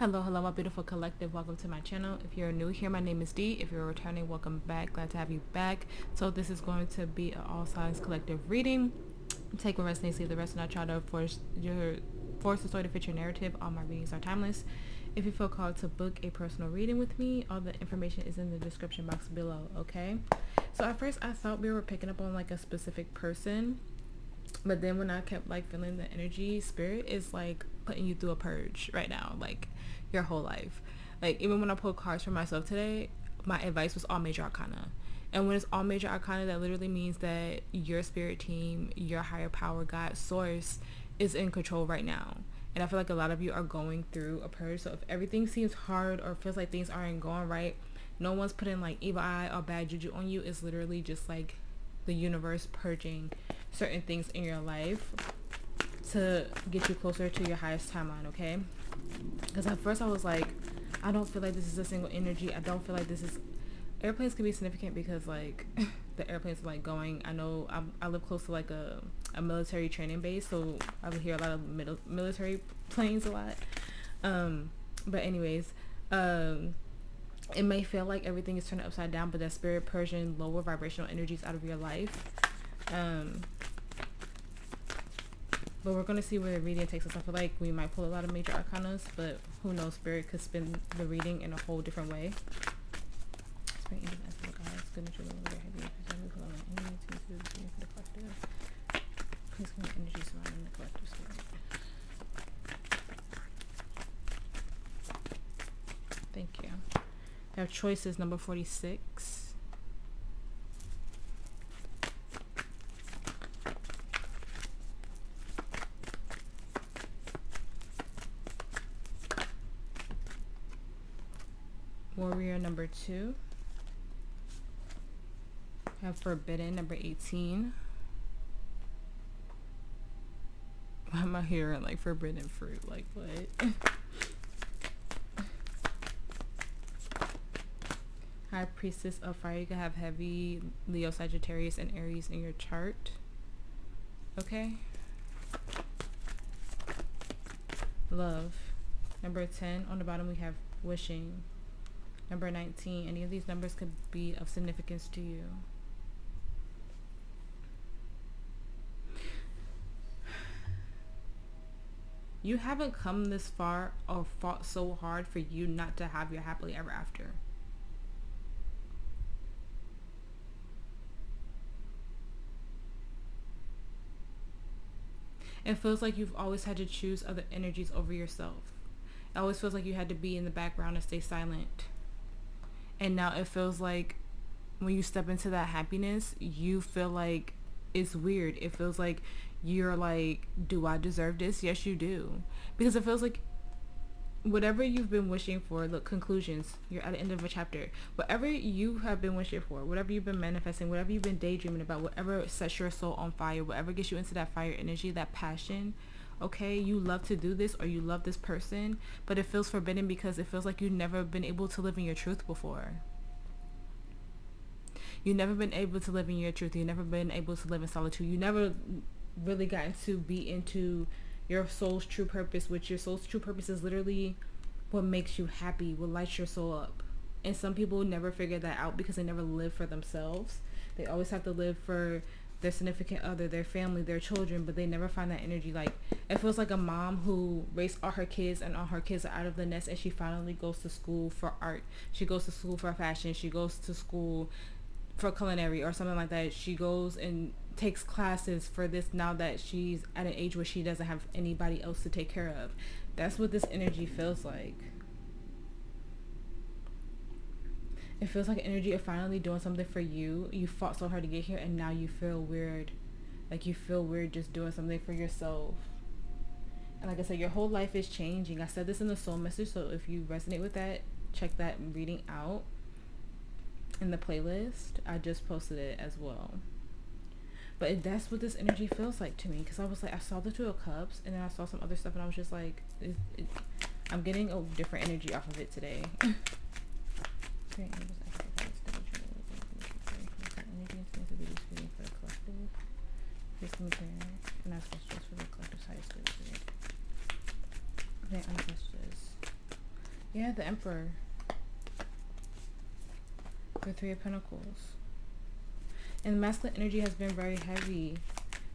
Hello, my beautiful collective. Welcome to my channel. If you're new here, my name is Dee. If you're returning, welcome back. Glad to have you back. So this is going to be an all signs collective reading. Take what resonates, leave the rest, and I try to force the story to fit your narrative. All my readings are timeless. If you feel called to book a personal reading with me, all the information is in the description box below, okay? So at first I thought we were picking up on like a specific person, but then when I kept like feeling the energy, spirit is like putting you through a purge right now, like your whole life. Like even when I pulled cards for myself today, my advice was all major arcana. And when it's all major arcana, that literally means that your spirit team, your higher power, God, source is in control right now. And I feel like a lot of you are going through a purge. So if everything seems hard or feels like things aren't going right, no one's putting like evil eye or bad juju on you. It's literally just like the universe purging certain things in your life to get you closer to your highest timeline, okay? Because at first I was like, I don't feel like this is a single energy. I don't feel like this is... Airplanes can be significant because like the airplanes are like going... I know I live close to like a military training base, so I hear a lot of military planes a lot. But anyways, it may feel like everything is turned upside down, but that spirit purging lower vibrational energies out of your life. But we're going to see where the reading takes us. I feel like we might pull a lot of major arcanas, but who knows, spirit could spin the reading in a whole different way. Spirit angels, answer the guys, good nature, the heavy, please give me energy surrounding the collective spirit. Thank you. I have choices number 46. Warrior number 2. I have Forbidden number 18. Why am I hearing like forbidden fruit? Like what? High Priestess of Fire. You can have heavy Leo, Sagittarius, and Aries in your chart. Okay. Love. Number 10. On the bottom we have Wishing. Number 19. Any of these numbers could be of significance to you. You haven't come this far or fought so hard for you not to have your happily ever after. It feels like you've always had to choose other energies over yourself. It always feels like you had to be in the background and stay silent. And now it feels like when you step into that happiness, you feel like it's weird. It feels like you're like, do I deserve this? Yes, you do. Because it feels like whatever you've been wishing for, look, conclusions, you're at the end of a chapter. Whatever you have been wishing for, whatever you've been manifesting, whatever you've been daydreaming about, whatever sets your soul on fire, whatever gets you into that fire energy, that passion, okay, you love to do this or you love this person, but it feels forbidden because it feels like you've never been able to live in your truth before. You've never been able to live in your truth. You've never been able to live in solitude. You never really gotten to be into your soul's true purpose, which your soul's true purpose is literally what makes you happy, what lights your soul up. And some people never figure that out because they never live for themselves. They always have to live for their significant other, their family, their children, but they never find that energy. Like, it feels like a mom who raised all her kids and all her kids are out of the nest and she finally goes to school for art. She goes to school for fashion. She goes to school for culinary or something like that. She goes and takes classes for this now that she's at an age where she doesn't have anybody else to take care of. That's what this energy feels like. It feels like energy of finally doing something for you. You fought so hard to get here and now you feel weird. Like you feel weird just doing something for yourself. And like I said, your whole life is changing. I said this in the soul message, so if you resonate with that, check that reading out in the playlist. I just posted it as well. But that's what this energy feels like to me, because I was like, I saw the Two of Cups and then I saw some other stuff and I was just like, I'm getting a different energy off of it today. And that's what's just for the collective highest good. Okay, ancestors. Yeah, the Emperor. The Three of Pentacles. And masculine energy has been very heavy.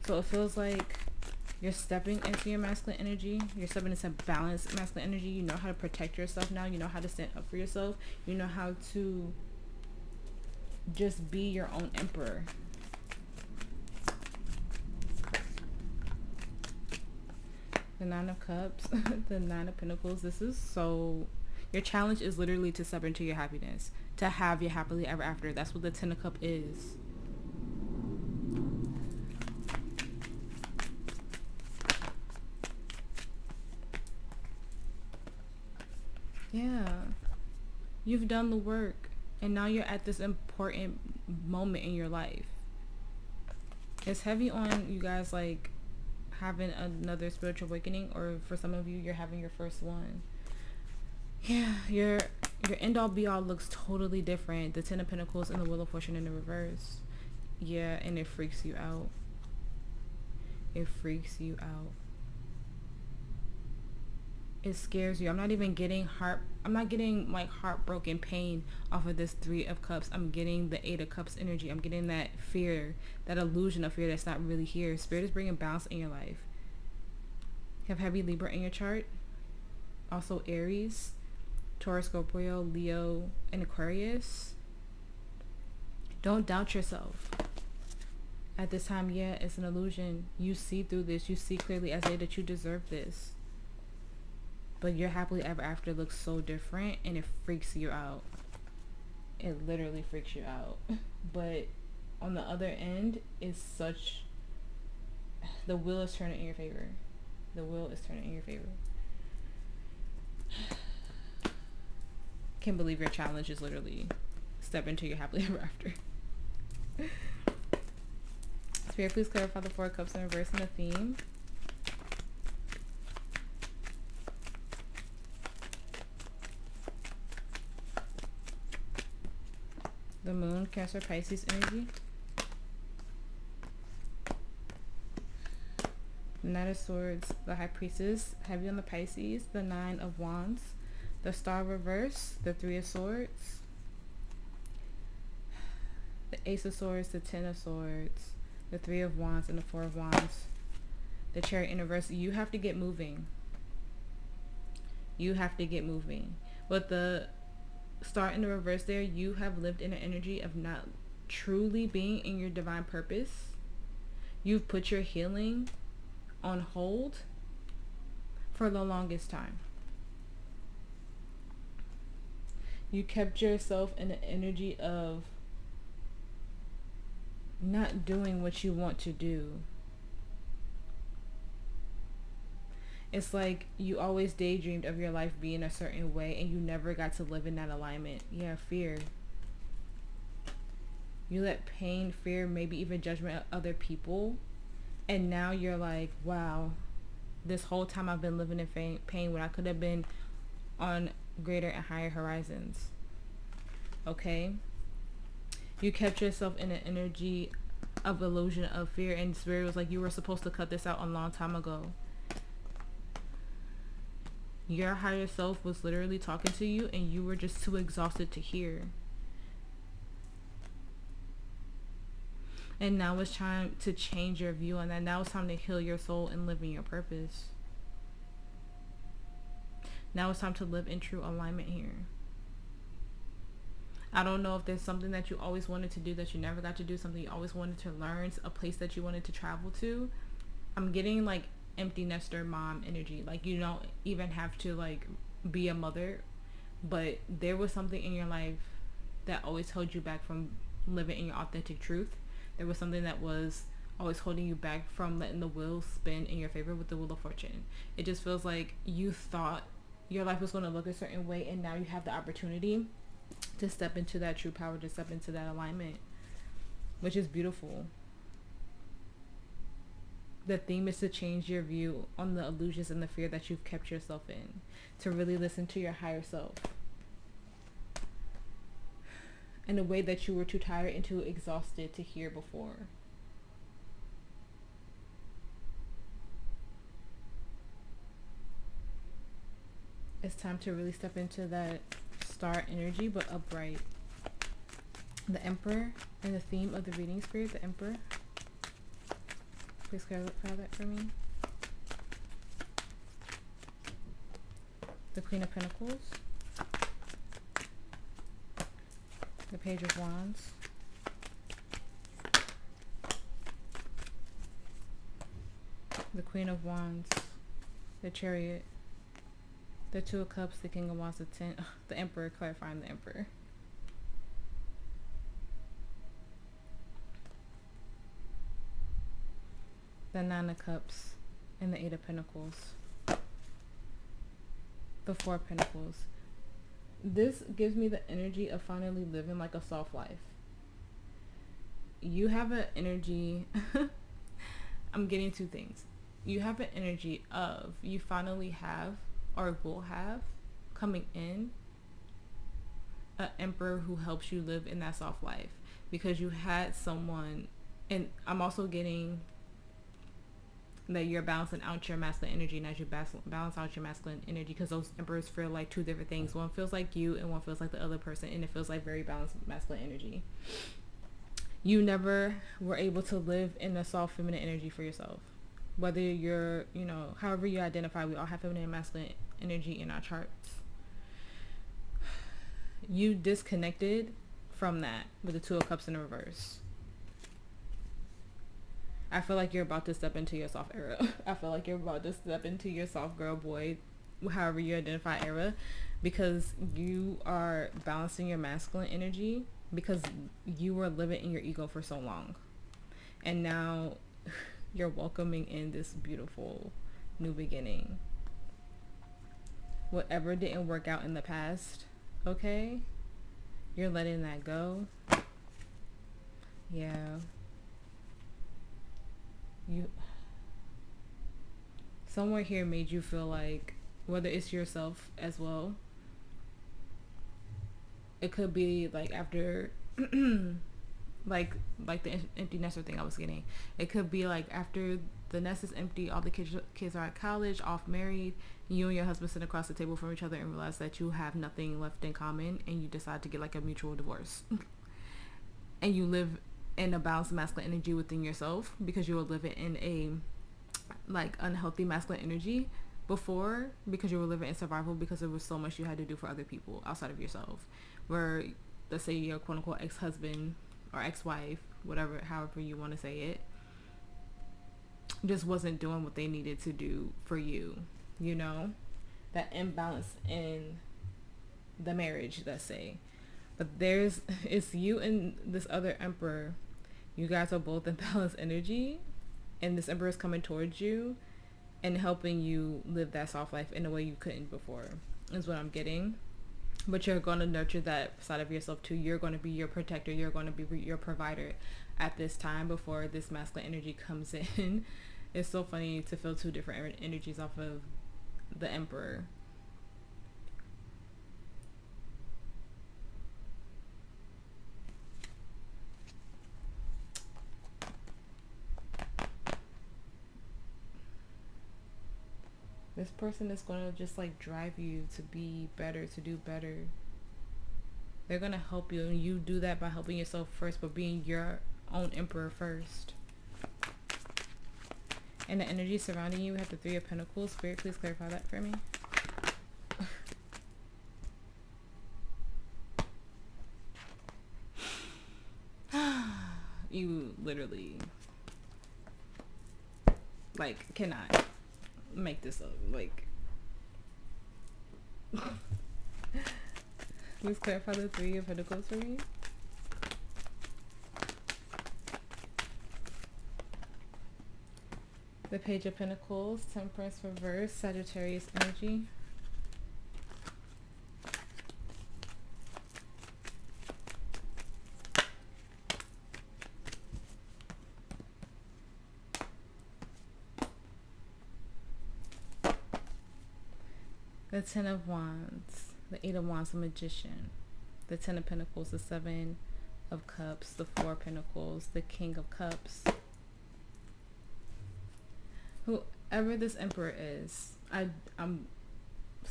So it feels like you're stepping into your masculine energy. You're stepping into balanced masculine energy. You know how to protect yourself now. You know how to stand up for yourself. You know how to just be your own emperor. The Nine of Cups. The Nine of Pentacles. This is so... Your challenge is literally to step into your happiness. To have your happily ever after. That's what the Ten of Cups is. Yeah. You've done the work. And now you're at this important moment in your life. It's heavy on you guys, like, having another spiritual awakening. Or for some of you, you're having your first one. Yeah, your end all be all looks totally different. The Ten of Pentacles and the Wheel of Fortune in the reverse. Yeah, and it freaks you out. It freaks you out. It scares you. I'm not even getting like heartbroken pain off of this Three of Cups. I'm getting the Eight of Cups energy. I'm getting that fear, that illusion of fear that's not really here. Spirit is bringing balance in your life. You have heavy Libra in your chart. Also Aries, Taurus, Scorpio, Leo, and Aquarius. Don't doubt yourself. At this time, yeah, it's an illusion. You see through this. You see clearly as a that you deserve this. But your happily ever after looks so different and it freaks you out. It literally freaks you out. But on the other end, it's such... The wheel is turning in your favor. The wheel is turning in your favor. Can't believe your challenge is literally step into your happily ever after. Spirit, please clarify the Four of Cups in reverse and the theme. The Moon, Cancer, Pisces energy. The Knight of Swords, the High Priestess, heavy on the Pisces. The Nine of Wands, the Star reverse, the Three of Swords, the Ace of Swords, the Ten of Swords, the Three of Wands, and the Four of Wands. The Chariot in reverse. You have to get moving. You have to get moving. But the Star in the reverse there, you have lived in an energy of not truly being in your divine purpose. You've put your healing on hold for the longest time. You kept yourself in an energy of not doing what you want to do. It's like you always daydreamed of your life being a certain way and you never got to live in that alignment. Yeah, fear. You let pain, fear, maybe even judgment of other people. And now you're like, wow, this whole time I've been living in pain when I could have been on greater and higher horizons. Okay? You kept yourself in an energy of illusion of fear, and Spirit was like, you were supposed to cut this out a long time ago. Your higher self was literally talking to you and you were just too exhausted to hear. And now it's time to change your view on that. Now it's time to heal your soul and live in your purpose. Now it's time to live in true alignment here. I don't know if there's something that you always wanted to do that you never got to do, something you always wanted to learn, a place that you wanted to travel to. I'm getting like empty nester mom energy. Like you don't even have to like be a mother, but there was something in your life that always held you back from living in your authentic truth. There was something that was always holding you back from letting the wheel spin in your favor with the Wheel of Fortune. It just feels like you thought your life was going to look a certain way, and now you have the opportunity to step into that true power, to step into that alignment, which is beautiful. The theme is to change your view on the illusions and the fear that you've kept yourself in, to really listen to your higher self in a way that you were too tired and too exhausted to hear before. It's time to really step into that star energy, but upright. The Emperor and the theme of the reading spirit, the Emperor. Please clarify that for me. The Queen of Pentacles. The Page of Wands. The Queen of Wands. The Chariot. The Two of Cups. The King of Wands. The Emperor, clarifying the Emperor. The Nine of Cups and the Eight of Pentacles. The Four of Pentacles. This gives me the energy of finally living like a soft life. You have an energy, I'm getting two things. You have an energy of you finally have or will have coming in an emperor who helps you live in that soft life, because you had someone, and I'm also getting that you're balancing out your masculine energy, and as you balance out your masculine energy, because those emperors feel like two different things. One feels like you and one feels like the other person, and it feels like very balanced masculine energy. You never were able to live in a soft feminine energy for yourself. Whether you're, however you identify, we all have feminine and masculine energy in our charts. You disconnected from that with the Two of Cups in the reverse. I feel like you're about to step into your soft era. I feel like you're about to step into your soft girl, boy, however you identify era, because you are balancing your masculine energy, because you were living in your ego for so long. And now you're welcoming in this beautiful new beginning. Whatever didn't work out in the past, okay? You're letting that go. Yeah. Somewhere here made you feel like, whether it's yourself as well, it could be like after like the empty nester thing I was getting. It could be like after the nest is empty, all the kids are at college, off married, you and your husband sit across the table from each other and realize that you have nothing left in common, and you decide to get like a mutual divorce. And you live in a balanced masculine energy within yourself, because you were living in a like unhealthy masculine energy before, because you were living in survival, because there was so much you had to do for other people outside of yourself, where let's say your quote unquote ex-husband or ex-wife, whatever, however you want to say it, just wasn't doing what they needed to do for you. That imbalance in the marriage, let's say. But it's you and this other emperor. You guys are both in balanced energy, and this emperor is coming towards you and helping you live that soft life in a way you couldn't before, is what I'm getting. But you're going to nurture that side of yourself too. You're going to be your protector. You're going to be your provider at this time before this masculine energy comes in. It's so funny to feel two different energies off of the emperor. This person is going to just like drive you to be better, to do better. They're going to help you, and you do that by helping yourself first, but being your own emperor first. And the energy surrounding you, we have the Three of Pentacles. Spirit, please clarify that for me. You literally like cannot make this up. Like, please clarify the Three of Pentacles for me. The Page of Pentacles, Temperance reverse, Sagittarius energy. The Ten of Wands, the Eight of Wands, the Magician. The Ten of Pentacles, the Seven of Cups, the Four of Pentacles, the King of Cups. Whoever this emperor is, I'm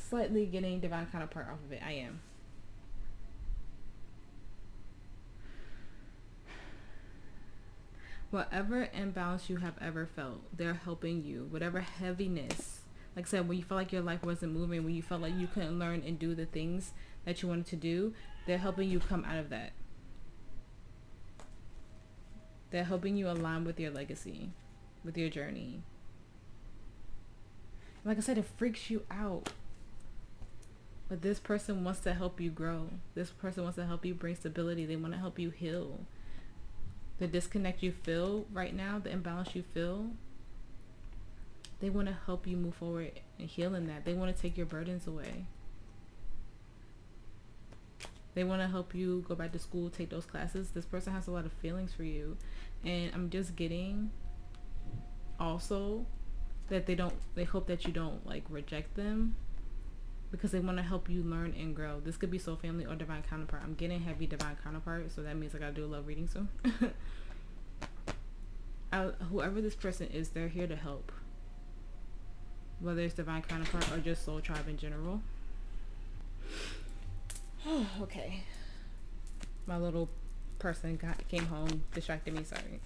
slightly getting divine counterpart off of it. I am. Whatever imbalance you have ever felt, they're helping you. Whatever heaviness, like I said, when you felt like your life wasn't moving, when you felt like you couldn't learn and do the things that you wanted to do, they're helping you come out of that. They're helping you align with your legacy, with your journey. Like I said, it freaks you out. But this person wants to help you grow. This person wants to help you bring stability. They want to help you heal. The disconnect you feel right now, the imbalance you feel, they want to help you move forward and heal in that. They want to take your burdens away. They want to help you go back to school, take those classes. This person has a lot of feelings for you. And I'm just getting also that they hope that you don't like reject them, because they want to help you learn and grow. This could be soul family or divine counterpart. I'm getting heavy divine counterpart, so that means I gotta do a love reading soon. Whoever this person is, they're here to help. Whether it's divine counterpart or just soul tribe in general. Okay. My little person came home, distracted me, sorry.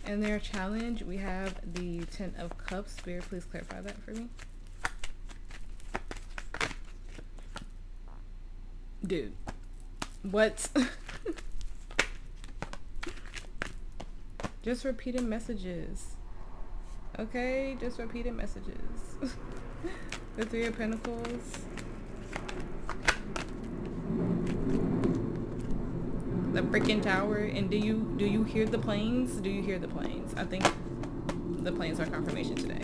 In their challenge, we have the 10 of Cups. Spirit, please clarify that for me. Dude. What? Just repeating messages. Okay, just repeating messages. The 3 of Pentacles. The freaking tower. And do you hear the planes? Do you hear the planes? I think the planes are confirmation today.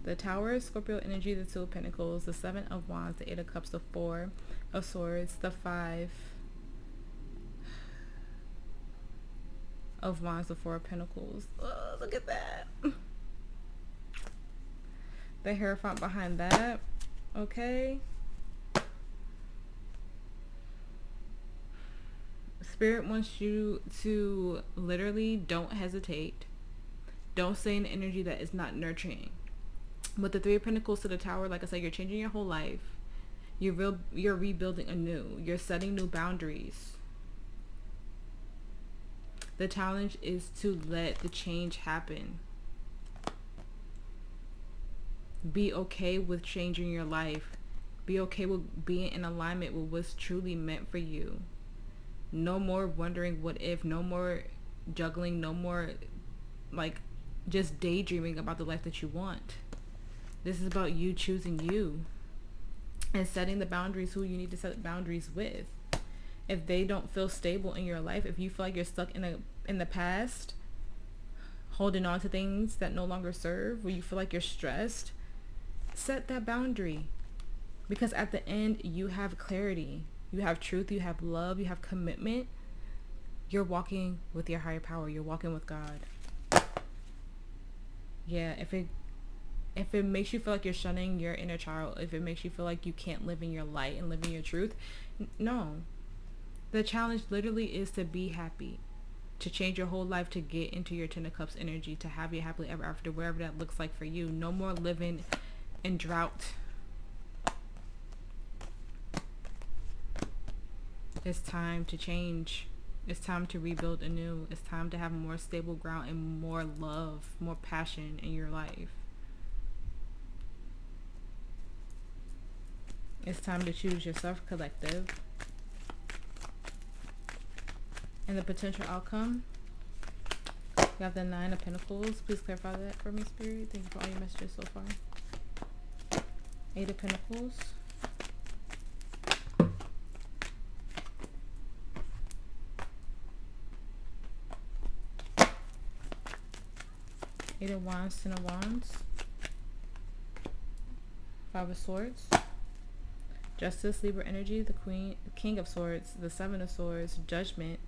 The Tower, Scorpio energy, the 2 of Pentacles, the 7 of Wands, the 8 of Cups, the 4 of Swords, the 5 of Wands, the 4 of Pentacles. Oh, look at that. The Hierophant behind that. Okay. Spirit wants you to literally don't hesitate. Don't stay in energy that is not nurturing. With the 3 of Pentacles to the Tower, like I said, you're changing your whole life. You're rebuilding anew. You're setting new boundaries. The challenge is to let the change happen. Be okay with changing your life. Be okay with being in alignment with what's truly meant for you. No more wondering what if. No more juggling. No more like just daydreaming about the life that you want. This is about you choosing you and setting the boundaries who you need to set boundaries with. If they don't feel stable in your life, if you feel like you're stuck in the past, holding on to things that no longer serve, where you feel like you're stressed, set that boundary. Because at the end, you have clarity. You have truth. You have love. You have commitment. You're walking with your higher power. You're walking with God. Yeah, if it makes you feel like you're shunning your inner child, if it makes you feel like you can't live in your light and live in your truth, no. The challenge literally is to be happy, to change your whole life, to get into your 10 of Cups energy, to have your happily ever after, wherever that looks like for you. No more living in drought. It's time to change. It's time to rebuild anew. It's time to have more stable ground and more love, more passion in your life. It's time to choose yourself, collective. And the potential outcome, you have the 9 of Pentacles. Please clarify that for me, Spirit. Thank you for all your messages so far. 8 of Pentacles. Eight of Wands, 10 of Wands. 5 of Swords. Justice, Libra energy, the King of Swords, the 7 of Swords, Judgment.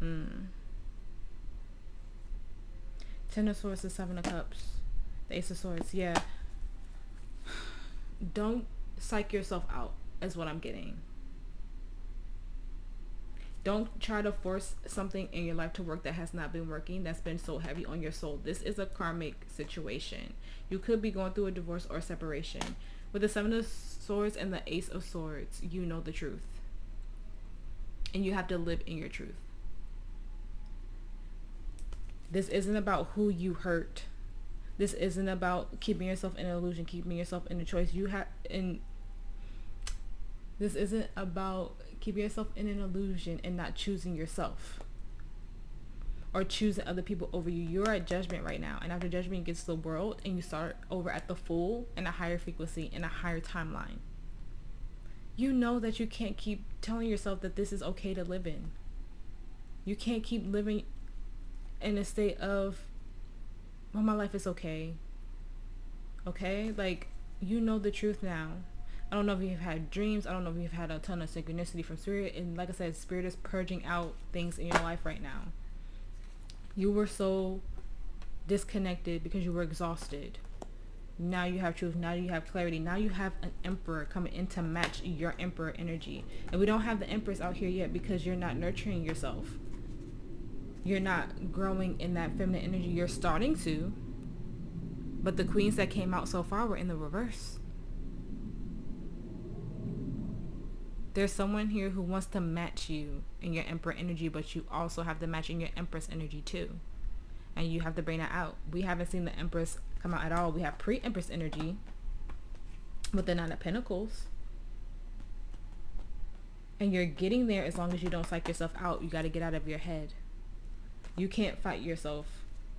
10 of Swords, the 7 of Cups, the Ace of Swords. Yeah. Don't psych yourself out is what I'm getting. Don't try to force something in your life to work that has not been working, that's been so heavy on your soul. This is a karmic situation. You could be going through a divorce or separation. With the 7 of Swords and the Ace of Swords, you know the truth. And you have to live in your truth. This isn't about who you hurt. This isn't about keeping yourself in an illusion, keeping yourself in a choice. This isn't about keeping yourself in an illusion and not choosing yourself or choosing other people over you. You're at judgment right now, and after judgment gets to the world, and you start over at the full in a higher frequency, in a higher timeline. You know that you can't keep telling yourself that this is okay to live in. You can't keep living in a state of, well, my life is okay. Okay? Like, you know the truth now. I don't know if you've had dreams. I don't know if you've had a ton of synchronicity from Spirit. And like I said, Spirit is purging out things in your life right now. You were so disconnected because you were exhausted. Now you have truth. Now you have clarity. Now you have an Emperor coming in to match your Emperor energy. And we don't have the Empress out here yet because you're not nurturing yourself. You're not growing in that feminine energy. You're starting to. But the queens that came out so far were in the reverse. There's someone here who wants to match you in your Emperor energy, but you also have to match in your Empress energy too. And you have to bring that out. We haven't seen the Empress come out at all. We have pre-Empress energy with the 9 of Pentacles. And you're getting there as long as you don't psych yourself out. You got to get out of your head. You can't fight yourself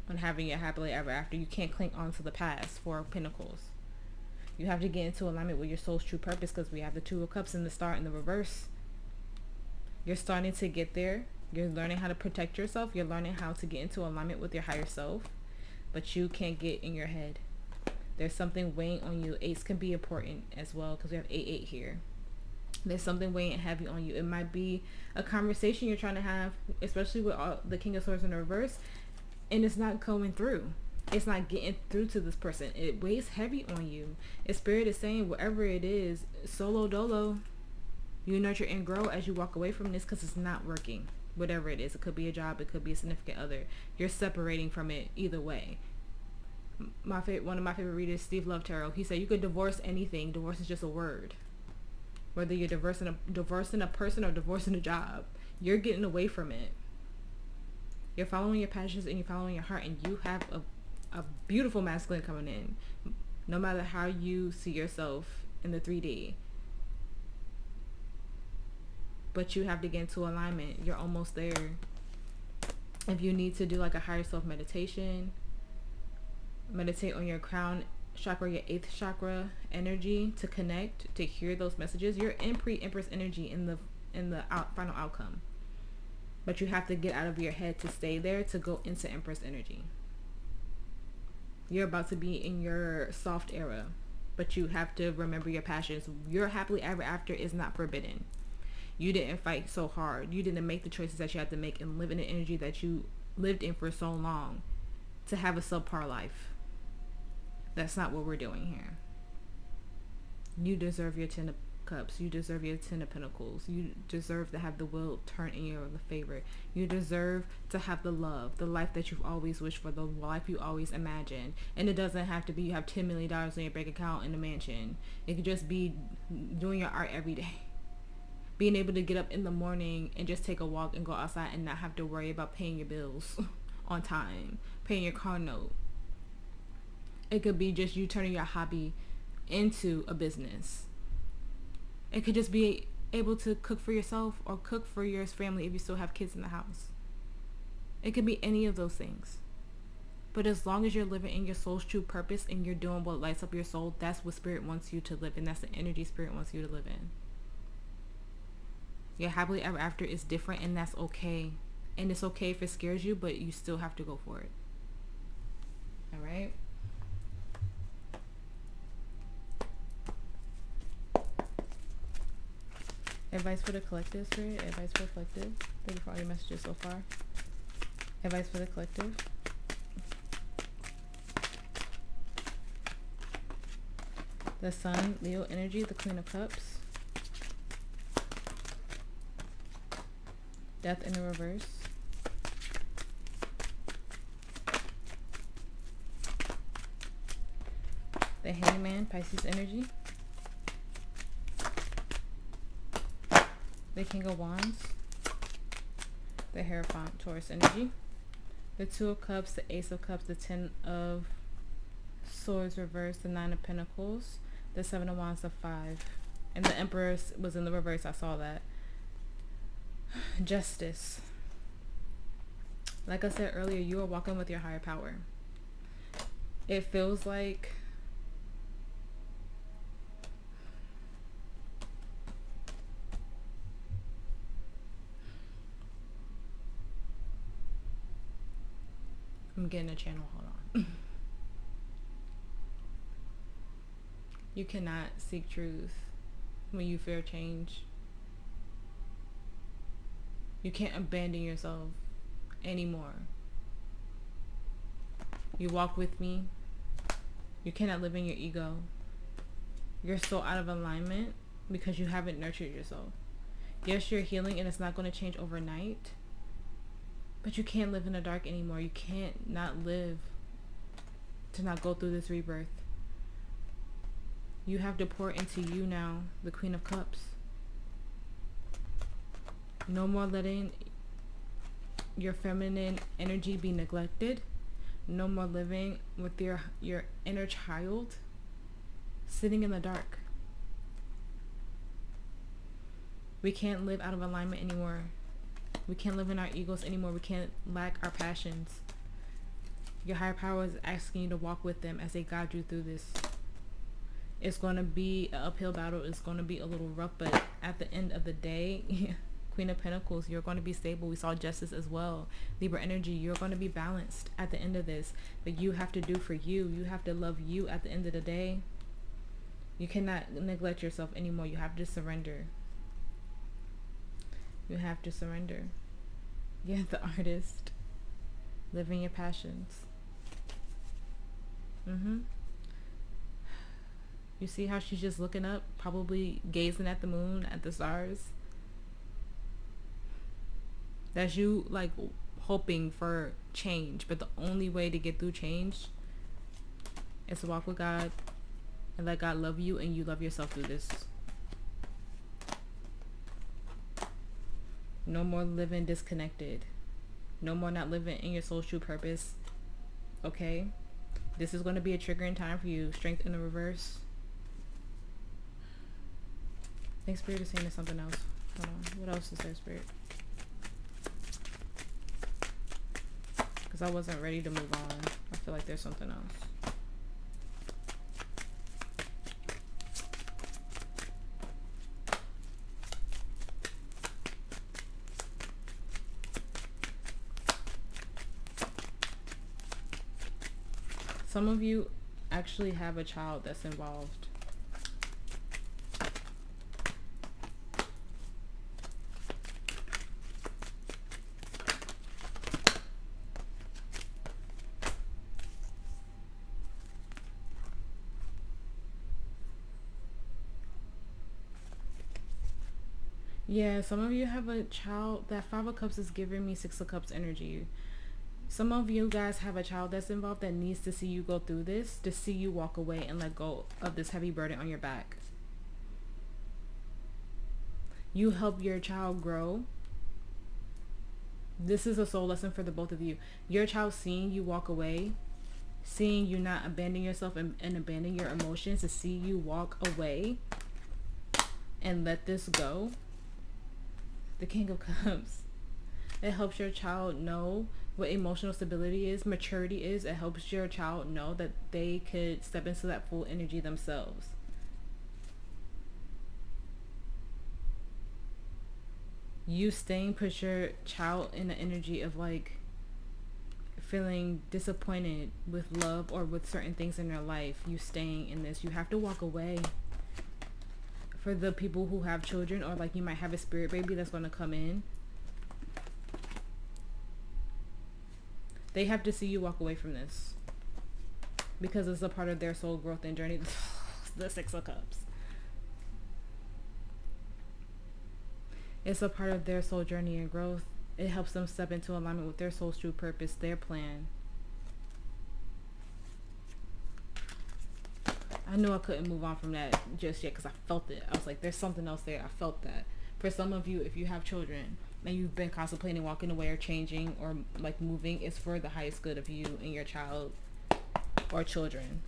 on having a happily ever after. You can't cling on to the past, 4 of Pentacles. You have to get into alignment with your soul's true purpose, because we have the 2 of Cups in the Star in the reverse. You're starting to get there. You're learning how to protect yourself. You're learning how to get into alignment with your higher self. But you can't get in your head. There's something weighing on you. 8s can be important as well, because we have 8-8 here. There's something weighing heavy on you. It might be a conversation you're trying to have, especially with the King of Swords in the reverse, and it's not coming through. It's not getting through to this person. It weighs heavy on you. And Spirit is saying, whatever it is, solo dolo, you nurture and grow as you walk away from this, because it's not working. Whatever it is. It could be a job. It could be a significant other. You're separating from it either way. One of my favorite readers, Steve Love Tarot, he said you could divorce anything. Divorce is just a word. Whether you're divorcing a person or divorcing a job, you're getting away from it. You're following your passions and you're following your heart, and you have a beautiful masculine coming in, no matter how you see yourself in the 3D. But you have to get into alignment. You're almost there. If you need to do like a higher self meditation, meditate on your crown chakra, your 8th chakra energy, to connect, to hear those messages. You're in pre-Empress energy in the final outcome. But you have to get out of your head to stay there, to go into Empress energy. You're about to be in your soft era, but you have to remember your passions. Your happily ever after is not forbidden. You didn't fight so hard. You didn't make the choices that you had to make and live in the energy that you lived in for so long to have a subpar life. That's not what we're doing here. You deserve your 10 of Cups. You deserve your 10 of Pentacles. You deserve to have the will turn in your favor. You deserve to have the love, the life that you've always wished for, the life you always imagined. And it doesn't have to be you have $10 million in your bank account in a mansion. It could just be doing your art every day. Being able to get up in the morning and just take a walk and go outside and not have to worry about paying your bills on time, paying your car note. It could be just you turning your hobby into a business. It could just be able to cook for yourself or cook for your family if you still have kids in the house. It could be any of those things. But as long as you're living in your soul's true purpose and you're doing what lights up your soul, that's what Spirit wants you to live in. That's the energy Spirit wants you to live in. Your happily ever after is different, and that's okay. And it's okay if it scares you, but you still have to go for it. Alright? Advice for the collective, Spirit. Advice for the collective. Thank you for all your messages so far. Advice for the collective. The Sun, Leo energy, the Queen of Cups. Death in the reverse. The Hangman, Pisces energy. The King of Wands. The Hierophant, Taurus energy. The Two of Cups, the Ace of Cups, the Ten of Swords reverse, the Nine of Pentacles, the Seven of Wands, the Five. And the Emperor was in the reverse, I saw that. Justice. Like I said earlier, you are walking with your higher power. It feels like I'm getting a channel, hold on. You cannot seek truth when you fear change. You can't abandon yourself anymore. You walk with me. You cannot live in your ego. You're so out of alignment because you haven't nurtured yourself. Yes, you're healing and it's not going to change overnight. But you can't live in the dark anymore. You can't not live to not go through this rebirth. You have to pour into you now, the Queen of Cups. No more letting your feminine energy be neglected. No more living with your inner child sitting in the dark. We can't live out of alignment anymore. We can't live in our egos anymore. We can't lack our passions. Your higher power is asking you to walk with them as they guide you through this. It's going to be an uphill battle. It's going to be a little rough, but at the end of the day, Queen of Pentacles, you're going to be stable. We saw Justice as well. Libra energy, you're going to be balanced at the end of this. But you have to do for you. You have to love you at the end of the day. You cannot neglect yourself anymore. You have to surrender. You have to surrender. Yeah, the Artist. Living your passions. You see how she's just looking up, probably gazing at the moon, at the stars. That's you like hoping for change, but the only way to get through change is to walk with God and let God love you and you love yourself through this. No more living disconnected. No more not living in your soul's true purpose. Okay? This is going to be a triggering time for you. Strength in the reverse. I think Spirit is saying there's something else. Hold on. What else is there, Spirit? Because I wasn't ready to move on. I feel like there's something else. Some of you actually have a child that's involved. Yeah, some of you have a child. That Five of Cups is giving me Six of Cups energy. Some of you guys have a child that's involved that needs to see you go through this, to see you walk away and let go of this heavy burden on your back. You help your child grow. This is a soul lesson for the both of you. Your child seeing you walk away, seeing you not abandon yourself and abandon your emotions, to see you walk away and let this go. The King of Cups. It helps your child know what emotional stability is, maturity is. It helps your child know that they could step into that full energy themselves. You staying puts your child in the energy of like feeling disappointed with love or with certain things in their life. You staying in this. You have to walk away. For the people who have children, or like you might have a spirit baby that's going to come in, they have to see you walk away from this because it's a part of their soul growth and journey. the Six of Cups. It's a part of their soul journey and growth. It helps them step into alignment with their soul's true purpose, their plan. I knew I couldn't move on from that just yet because I felt it. I was like, there's something else there. I felt that. For some of you, if you have children and you've been contemplating walking away or changing or like moving, it's for the highest good of you and your child or children.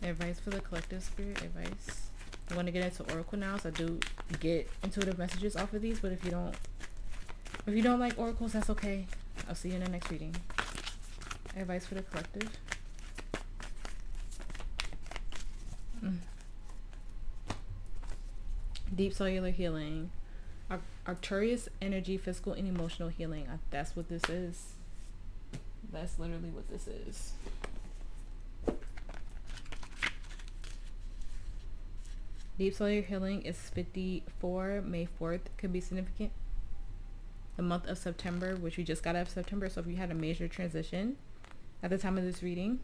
Advice for the collective, spirit advice. I want to get into Oracle now, so I do get intuitive messages off of these, but if you don't like oracles, that's okay. I'll see you in the next reading. Advice for the collective. Deep cellular healing. Arcturus energy, physical and emotional healing. That's what this is. That's literally what this is. Deep cellular healing is 54. May 4th could be significant. The month of September, which we just got out of September. So if you had a major transition at the time of this reading,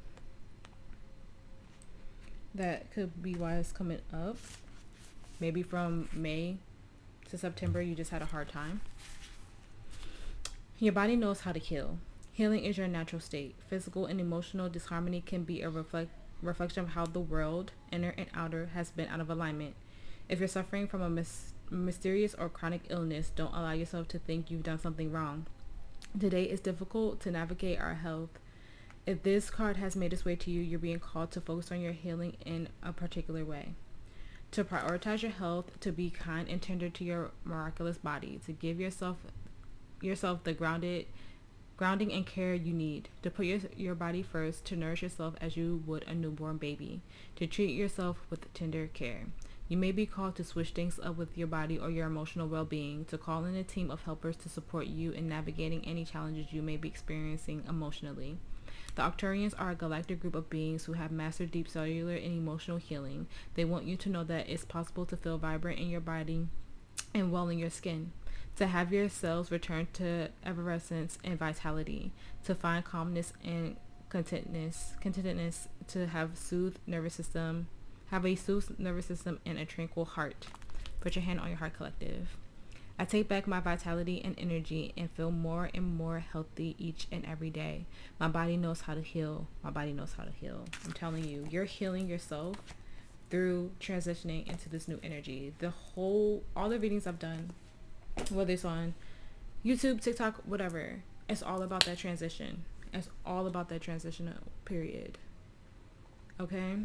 that could be why it's coming up. Maybe from May to September, you just had a hard time. Your body knows how to heal. Healing is your natural state. Physical and emotional disharmony can be a reflection of how the world, inner and outer, has been out of alignment. If you're suffering from a mysterious or chronic illness, don't allow yourself to think you've done something wrong. Today is difficult to navigate our health. If this card has made its way to you, you're being called to focus on your healing in a particular way. To prioritize your health, to be kind and tender to your miraculous body, to give yourself the grounding and care you need, to put your body first, to nourish yourself as you would a newborn baby, to treat yourself with tender care. You may be called to switch things up with your body or your emotional well-being, to call in a team of helpers to support you in navigating any challenges you may be experiencing emotionally. The Arcturians are a galactic group of beings who have mastered deep cellular and emotional healing. They want you to know that it's possible to feel vibrant in your body and well in your skin, to have your cells return to effervescence and vitality, to find calmness and contentedness, to have a soothed nervous system and a tranquil heart. Put your hand on your heart, collective. I take back my vitality and energy and feel more and more healthy each and every day. My body knows how to heal. My body knows how to heal. I'm telling you, you're healing yourself through transitioning into this new energy. All the readings I've done, whether it's on YouTube, TikTok, whatever, it's all about that transition. It's all about that transitional period. Okay?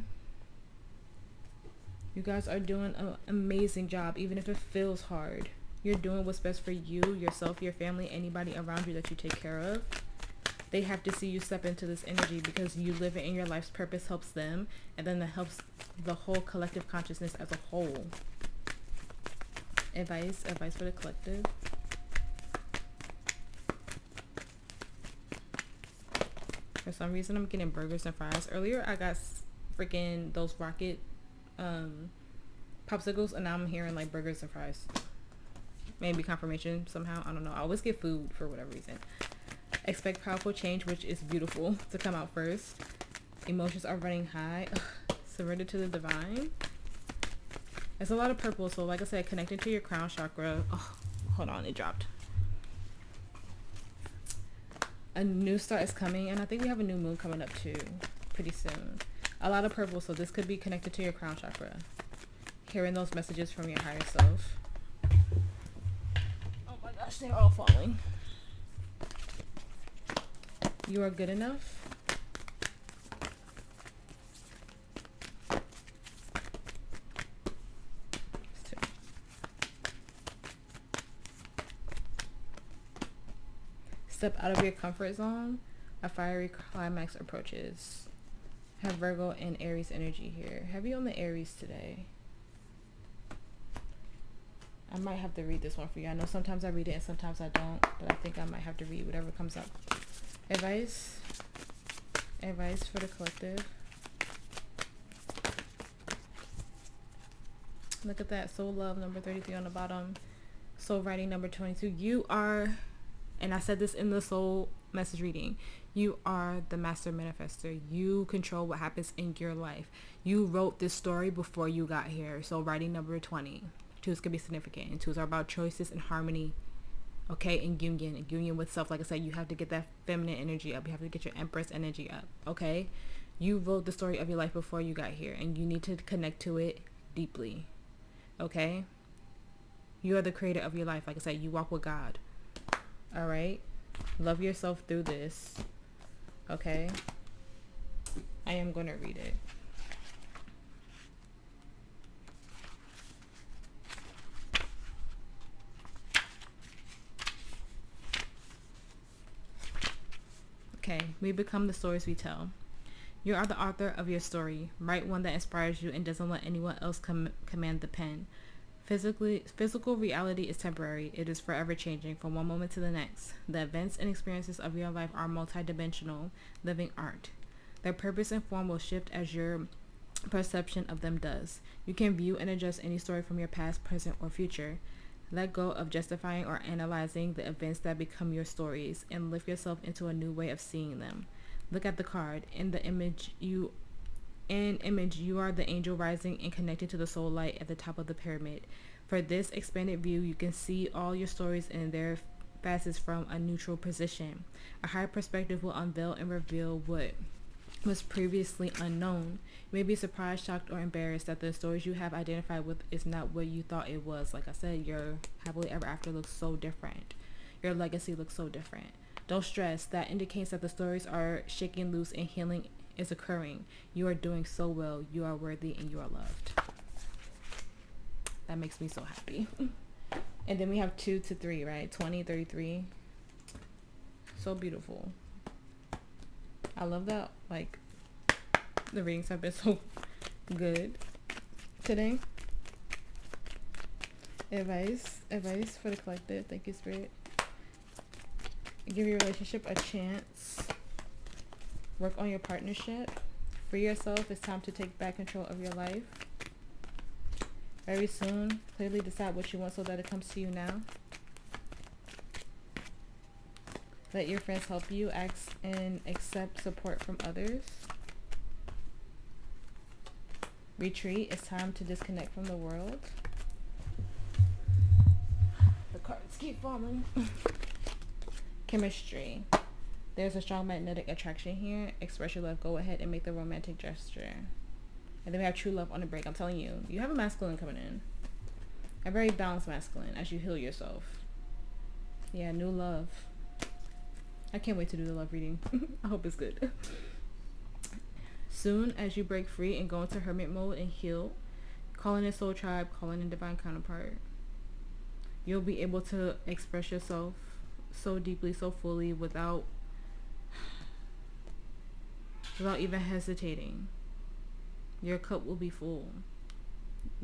You guys are doing an amazing job, even if it feels hard. You're doing what's best for you, yourself, your family, anybody around you that you take care of. They have to see you step into this energy because you live it and your life's purpose helps them, and then that helps the whole collective consciousness as a whole. Advice for the collective. For some reason, I'm getting burgers and fries. Earlier, I got freaking those rocket popsicles, and now I'm hearing like burgers and fries. Maybe confirmation somehow. I don't know. I always get food for whatever reason. Expect powerful change, which is beautiful, to come out first. Emotions are running high. Surrender to the divine. It's a lot of purple. So like I said, connecting to your crown chakra. Oh, hold on. It dropped. A new start is coming. And I think we have a new moon coming up too. Pretty soon. A lot of purple. So this could be connected to your crown chakra. Hearing those messages from your higher self. They're all falling. You are good enough. Step out of your comfort zone. A fiery climax approaches. Have Virgo and Aries energy here. Heavy on the Aries today. I might have to read this one for you. I know sometimes I read it and sometimes I don't, but I think I might have to read whatever comes up. Advice for the collective. Look at that. Soul love number 33 on the bottom. Soul writing number 22. You are, and I said this in the soul message reading, You are the master manifester. You control what happens in your life. You wrote this story before you got here. So writing number 20. Twos can be significant. And twos are about choices and harmony. Okay, and union with self. Like I said, you have to get that feminine energy up. You have to get your Empress energy up. Okay, you wrote the story of your life before you got here, and you need to connect to it deeply. Okay, you are the creator of your life. Like I said, you walk with God. All right, love yourself through this. Okay, I am going to read it. Okay, we become the stories we tell. You are the author of your story. Write one that inspires you and doesn't let anyone else command the pen. Physical reality is temporary. It is forever changing from one moment to the next. The events and experiences of your life are multidimensional, living art. Their purpose and form will shift as your perception of them does. You can view and adjust any story from your past, present, or future. Let go of justifying or analyzing the events that become your stories and lift yourself into a new way of seeing them. Look at the card. In image, you are the angel rising and connected to the soul light at the top of the pyramid. For this expanded view, you can see all your stories and their facets from a neutral position. A higher perspective will unveil and reveal what was previously unknown. You may be surprised, shocked, or embarrassed that the stories you have identified with is not what you thought it was. Like I said, your happily ever after looks so different. Your legacy looks so different. Don't stress. That indicates that the stories are shaking loose and healing is occurring. You are doing so well. You are worthy and you are loved. That makes me so happy. And then we have 2 to 3, right? 20, 33. So beautiful. I love that, like, the readings have been so good today. Advice for the collective. Thank you, Spirit. Give your relationship a chance. Work on your partnership. Free yourself. It's time to take back control of your life. Very soon. Clearly decide what you want so that it comes to you now. Let your friends help you. Ask and accept support from others. Retreat. It's time to disconnect from the world. The cards keep falling. Chemistry. There's a strong magnetic attraction here. Express your love. Go ahead and make the romantic gesture. And then we have true love on the break. I'm telling you, you have a masculine coming in. A very balanced masculine as you heal yourself. Yeah, new love. I can't wait to do the love reading. I hope it's good. Soon as you break free and go into hermit mode and heal, call in a soul tribe, call in a divine counterpart. You'll be able to express yourself so deeply, so fully without even hesitating. Your cup will be full.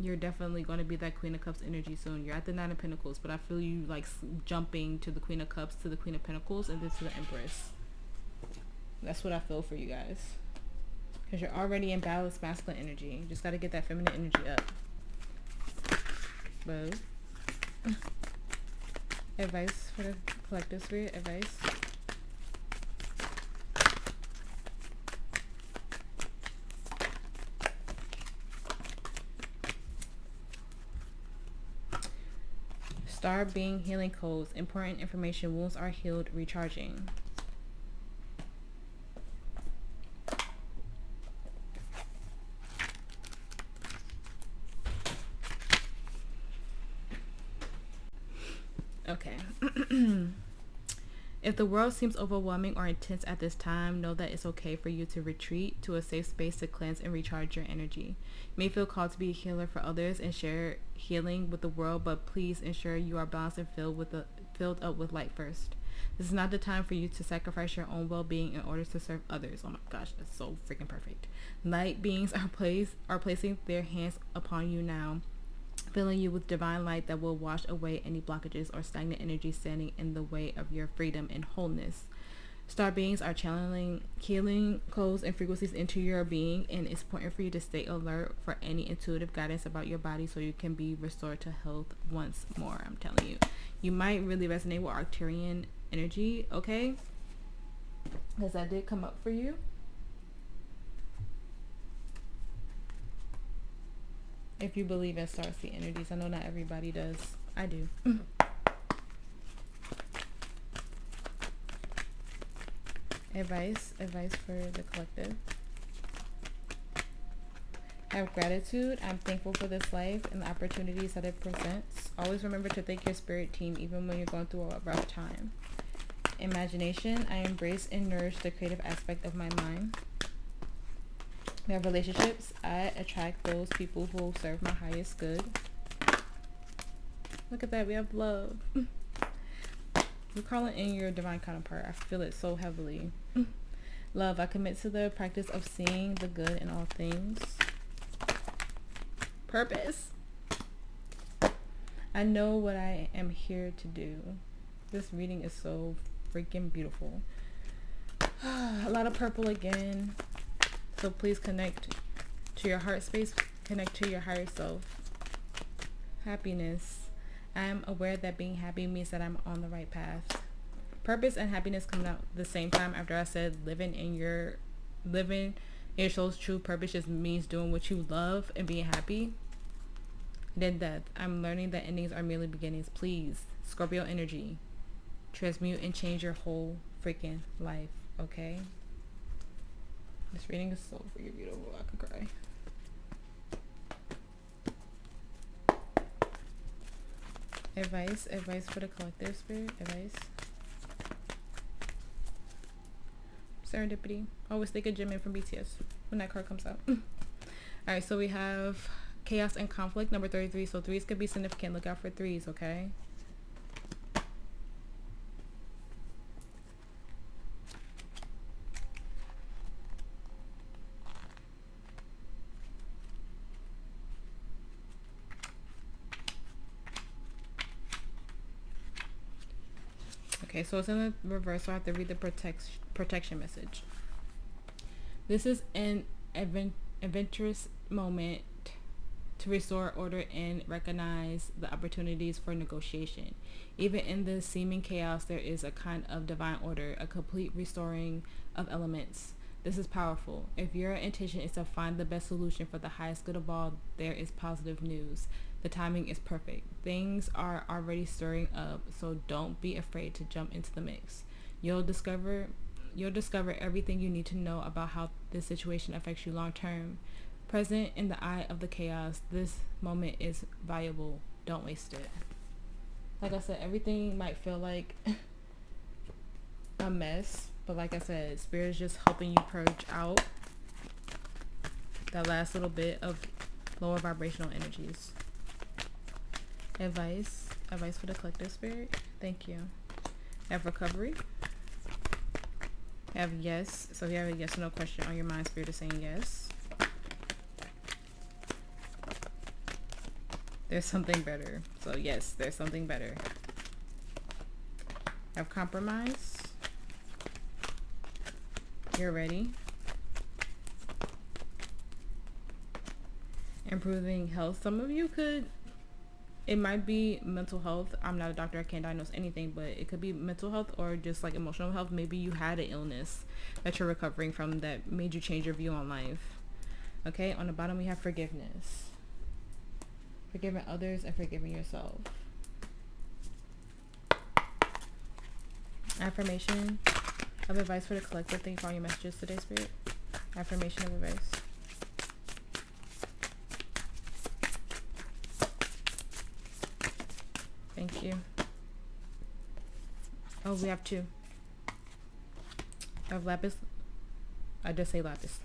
You're definitely going to be that Queen of Cups energy soon. You're at the 9 of Pentacles, but I feel you like jumping to the Queen of Cups, to the Queen of Pentacles, and then to the Empress. That's what I feel for you guys. Because you're already in balanced masculine energy. You just got to get that feminine energy up. But advice for the collective, Spirit. Advice. Star being healing codes. Important information. Wounds are healed. Recharging. Okay. If the world seems overwhelming or intense at this time, know that it's okay for you to retreat to a safe space to cleanse and recharge your energy. You may feel called to be a healer for others and share healing with the world, but please ensure you are balanced and filled up with light first. This is not the time for you to sacrifice your own well-being in order to serve others. Oh my gosh, that's so freaking perfect. Light beings are placing their hands upon you now, filling you with divine light that will wash away any blockages or stagnant energy standing in the way of your freedom and wholeness. Star beings are channeling healing codes and frequencies into your being, and it's important for you to stay alert for any intuitive guidance about your body so you can be restored to health once more. I'm telling you, you might really resonate with Arcturian energy, okay? because that did come up for you. If you believe in starseed energies, I know not everybody does. I do. Advice for the collective. Have gratitude. I'm thankful for this life and the opportunities that it presents. Always remember to thank your spirit team even when you're going through a rough time. Imagination. I embrace and nourish the creative aspect of my mind. We have relationships. I attract those people who serve my highest good. Look at that. We have love. You're calling in your divine counterpart. I feel it so heavily. Love. I commit to the practice of seeing the good in all things. Purpose. I know what I am here to do. This reading is so freaking beautiful. A lot of purple again. So please connect to your heart space. Connect to your higher self. Happiness. I am aware that being happy means that I'm on the right path. Purpose and happiness coming out the same time after I said living your soul's true purpose just means doing what you love and being happy. Then death. I'm learning that endings are merely beginnings. Please, Scorpio energy, transmute and change your whole freaking life, okay? This reading is so freaking beautiful. I could cry. Advice for the collective spirit. Advice. Serendipity. Always think of Jimin from BTS when that card comes out. Alright, so we have chaos and conflict, number 33. So 3s could be significant. Look out for 3s, okay? Okay, so it's in the reverse, so I have to read the protection message. This is an adventurous moment to restore order and recognize the opportunities for negotiation. Even in the seeming chaos, there is a kind of divine order, a complete restoring of elements. This is powerful. If your intention is to find the best solution for the highest good of all, there is positive news. The timing is perfect. Things are already stirring up, so don't be afraid to jump into the mix. You'll discover everything you need to know about how this situation affects you long term. Present in the eye of the chaos, this moment is valuable. Don't waste it. Like I said, everything might feel like a mess, but like I said, Spirit is just helping you purge out that last little bit of lower vibrational energies. Advice for the collective spirit. Thank you. Have recovery. Have yes. So if you have a yes or no question on your mind, Spirit is saying yes. There's something better. So yes, there's something better. Have compromise. You're ready. Improving health. Some of you could, it might be mental health. I'm not a doctor. I can't diagnose anything, but it could be mental health or just like emotional health. Maybe you had an illness that you're recovering from that made you change your view on life. Okay, on the bottom we have forgiveness. Forgiving others and forgiving yourself. Affirmation of advice for the collective. Thank you for all your messages today, Spirit. Affirmation of advice. Thank you. Oh, we have 2. I have lapis. I just say lapis.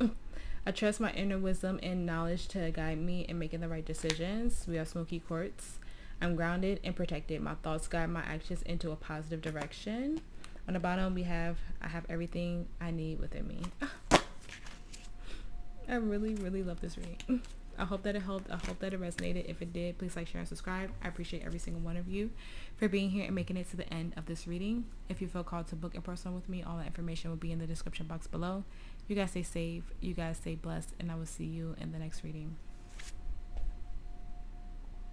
I trust my inner wisdom and knowledge to guide me in making the right decisions. We have smoky quartz. I'm grounded and protected. My thoughts guide my actions into a positive direction. On the bottom I have everything I need within me. I really, really love this reading. I hope that it helped. I hope that it resonated. If it did, please like, share, and subscribe. I appreciate every single one of you for being here and making it to the end of this reading. If you feel called to book in person with me, all that information will be in the description box below. You guys stay safe. You guys stay blessed. And I will see you in the next reading.